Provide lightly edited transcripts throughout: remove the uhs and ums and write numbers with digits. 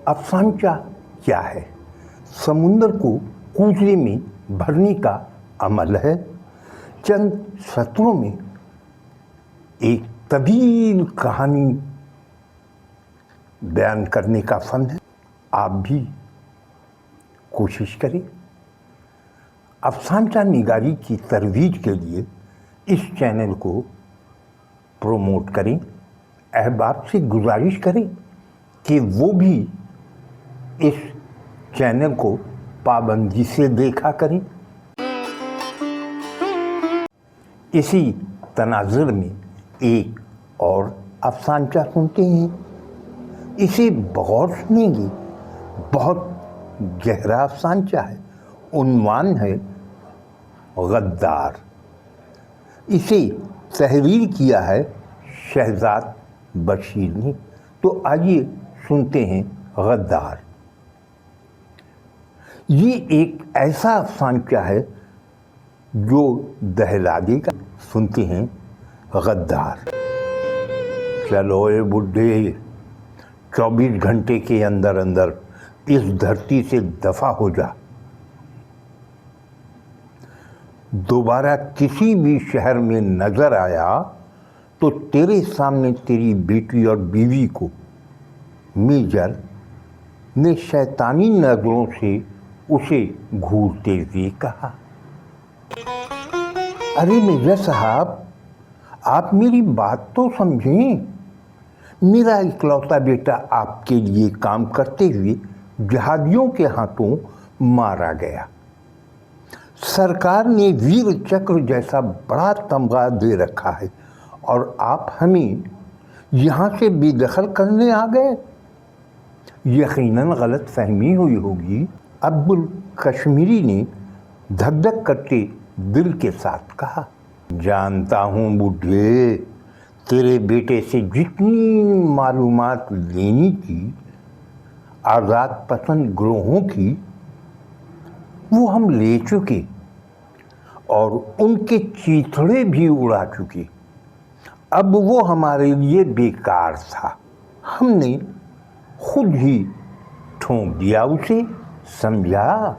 अफसानचा क्या है? समुंदर को कूजरे में भरने का अमल है। चंद सत्रों में एक तवील कहानी बयान करने का फन है। आप भी कोशिश करें। अफसानचा निगारी की तरवीज के लिए इस चैनल को प्रोमोट करें। अहबाब से गुजारिश करें कि वो भी इस चैनल को पाबंदी से देखा करें। इसी तनाजुर में एक और अफसानचा सुनते हैं। इसे बगौर सुनेंगे। बहुत गहरा अफसानचा है। उन्वान है गद्दार। इसे तहरीर किया है शहजाद बशीर ने। तो आइए सुनते हैं गद्दार। ये एक ऐसा अफसानचा है जो दहला देगा। सुनते हैं गद्दार। चलो ए बुढ़े, 24 घंटे के अंदर अंदर इस धरती से दफा हो जा। दोबारा किसी भी शहर में नजर आया तो तेरे सामने तेरी बेटी और बीवी को मेजर ने शैतानी नजरों से उसे घूरते हुए कहा, अरे मेजर साहब, आप मेरी बात तो समझें। मेरा इकलौता बेटा आपके लिए काम करते हुए जहादियों के हाथों मारा गया। सरकार ने वीर चक्र जैसा बड़ा तमगा दे रखा है और आप हमें यहाँ से बेदखल करने आ गए। यकीनन गलत फहमी हुई होगी। अब्दुल कश्मीरी ने धक धक करते दिल के साथ कहा, जानता हूँ बूढ़े, तेरे बेटे से जितनी मालूमात लेनी थी आज़ाद पसंद ग्रोहों की, वो हम ले चुके और उनके चीथड़े भी उड़ा चुके। अब वो हमारे लिए बेकार था। हमने खुद ही ठोंक दिया उसे, समझा?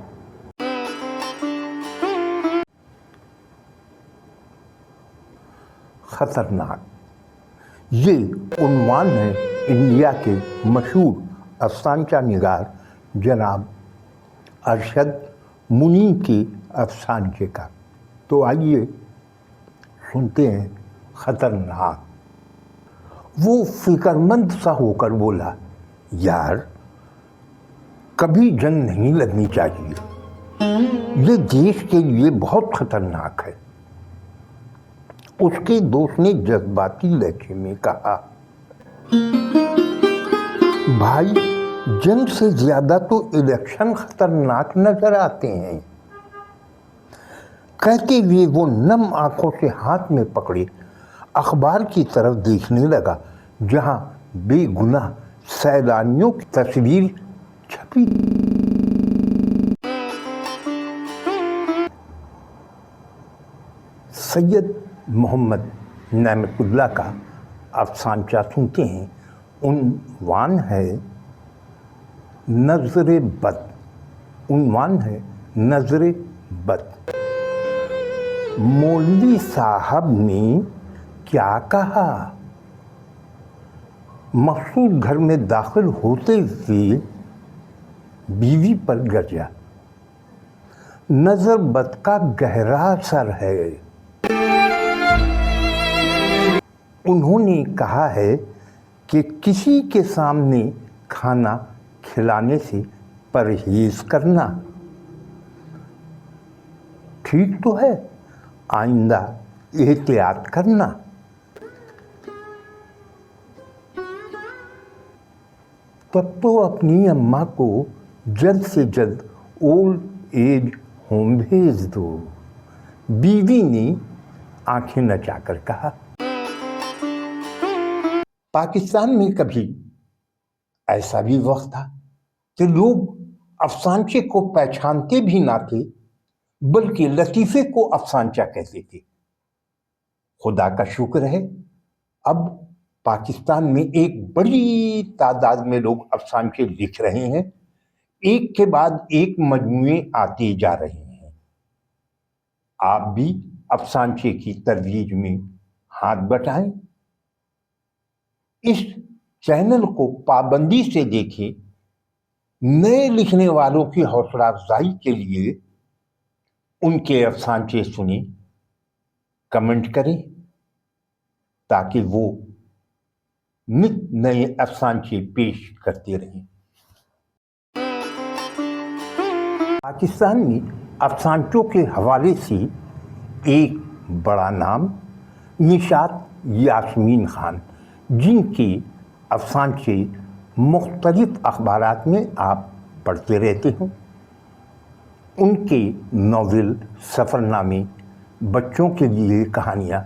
खतरनाक, ये उन्वान है इंडिया के मशहूर अफसानचा निगार जनाब अरशद मुनीम के अफसानचे का। तो आइए सुनते हैं खतरनाक। वो फिक्रमंद सा होकर बोला, यार कभी जंग नहीं लगनी चाहिए। ये देश के लिए बहुत खतरनाक है। उसके दोस्त ने जज्बाती लहजे में कहा, भाई जंग से ज्यादा तो इलेक्शन खतरनाक नजर आते हैं। कहते हुए वो नम आंखों से हाथ में पकड़े अखबार की तरफ देखने लगा जहां बेगुनाह सैलानियों की तस्वीर छपी। सैयद मोहम्मद नेमतुल्लाह का अफसानचा सुनते हैं। उन्वान है नजरे बद। उन्वान है नजरे बद। मौलवी साहब ने क्या कहा? मखसूद घर में दाखिल होते हुए बीवी पर गरजा, नजर बद का गहरा असर है। उन्होंने कहा है कि किसी के सामने खाना खिलाने से परहेज करना ठीक तो है, आइंदा एहतियात करना। तब तो अपनी अम्मा को जल्द से जल्द ओल्ड एज होम भेज दो, बीवी ने आंखें नचाकर कहा। पाकिस्तान में कभी ऐसा भी वक्त था कि लोग अफसानचे को पहचानते भी ना थे, बल्कि लतीफ़े को अफसानचा कहते थे। खुदा का शुक्र है अब पाकिस्तान में एक बड़ी तादाद में लोग अफसानचे लिख रहे हैं, एक के बाद एक मजमूए आते जा रहे हैं। आप भी अफसानचे की तरवीज में हाथ बटाएं। इस चैनल को पाबंदी से देखें। नए लिखने वालों की हौसला अफजाई के लिए उनके अफसानचे सुने, कमेंट करें, ताकि वो नित नए अफसानचे पेश करते रहें। पाकिस्तान में अफसानचों के हवाले से एक बड़ा नाम निशात यास्मीन खान, जिनके अफसानचे मुख्तलिफ अखबारात में आप पढ़ते रहते हैं। उनके नॉवेल, सफ़रनामे, बच्चों के लिए कहानियाँ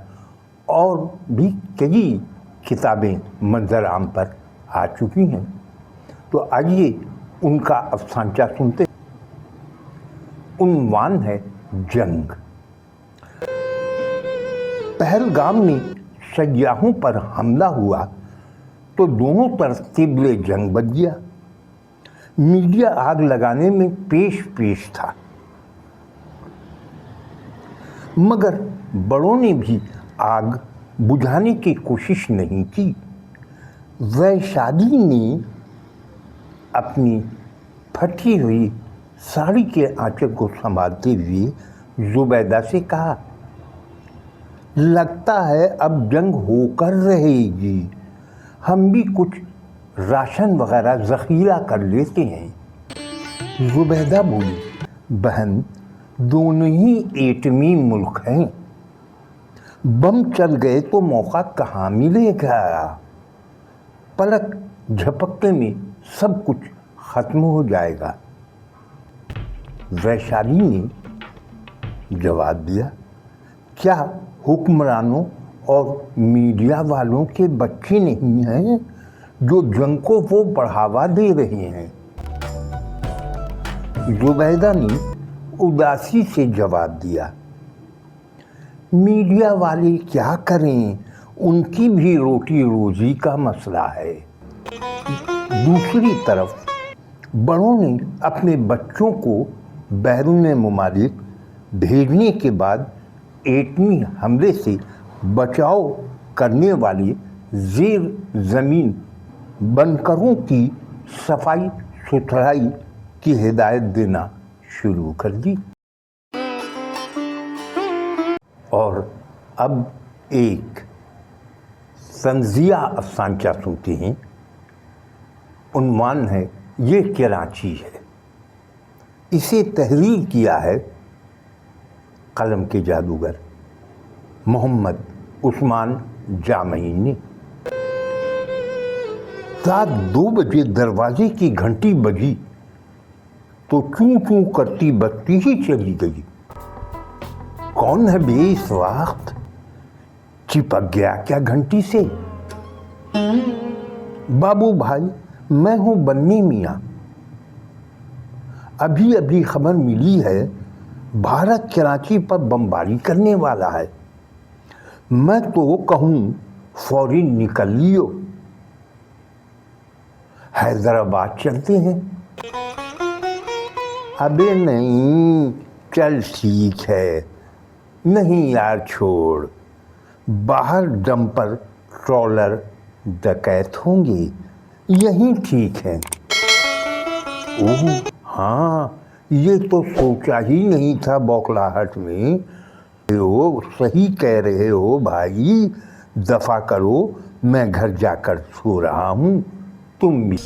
और भी कई किताबें मंजर आम पर आ चुकी हैं। तो आइए उनका अफसानचा सुनते। उन्वान है जंग। पहलगाम में सयाहों पर हमला हुआ तो दोनों तरफ तिबले जंग बच गया। मीडिया आग लगाने में पेश था, मगर बड़ों ने भी आग बुझाने की कोशिश नहीं की। वैशाली ने अपनी फटी हुई साड़ी के आंचल को संभालते हुए जुबैदा से कहा, लगता है अब जंग होकर रहेगी, हम भी कुछ राशन वगैरह ज़ख़ीरा कर लेते हैं। जुबैदा बोली, बहन, दोनों ही एटमी मुल्क हैं, बम चल गए तो मौका कहाँ मिलेगा। पलक झपकने में सब कुछ ख़त्म हो जाएगा। वैशाली ने जवाब दिया, क्या हुक्मरानों और मीडिया वालों के बच्चे नहीं हैं जो जंग को वो बढ़ावा दे रहे हैं। जुबैदा ने उदासी से जवाब दिया, मीडिया वाले क्या करें, उनकी भी रोटी रोजी का मसला है। दूसरी तरफ बड़ों ने अपने बच्चों को बैरून मुमालिक भेजने के बाद एटमी हमले से बचाव करने वाले ज़ेर ज़मीन बनकरों की सफाई सुथराई की हिदायत देना शुरू कर दी। और अब एक तंज़िया अफसानचा सुनते हैं। उन्वान है ये कराची है। इसे तहरीर किया है कलम के जादूगर मोहम्मद उस्मान जामई ने। रात 2 बजे दरवाजे की घंटी बजी तो चूं चूं करती बत्ती ही चली गई। कौन है बे इस वक्त? चिपक गया क्या घंटी से? बाबू भाई, मैं हूं बन्नी मियाँ। अभी अभी खबर मिली है भारत कराची पर बमबारी करने वाला है। मैं तो कहूँ फौरी निकल लियो, हैदराबाद चलते हैं। अबे नहीं, चल ठीक है। नहीं यार छोड़, बाहर डंपर ट्रॉलर डकैत होंगे, यही ठीक है। ओह हाँ, ये तो सोचा ही नहीं था बौखलाहट में। ओ सही कह रहे हो भाई, दफा करो, मैं घर जाकर सो रहा हूँ, तुम भी।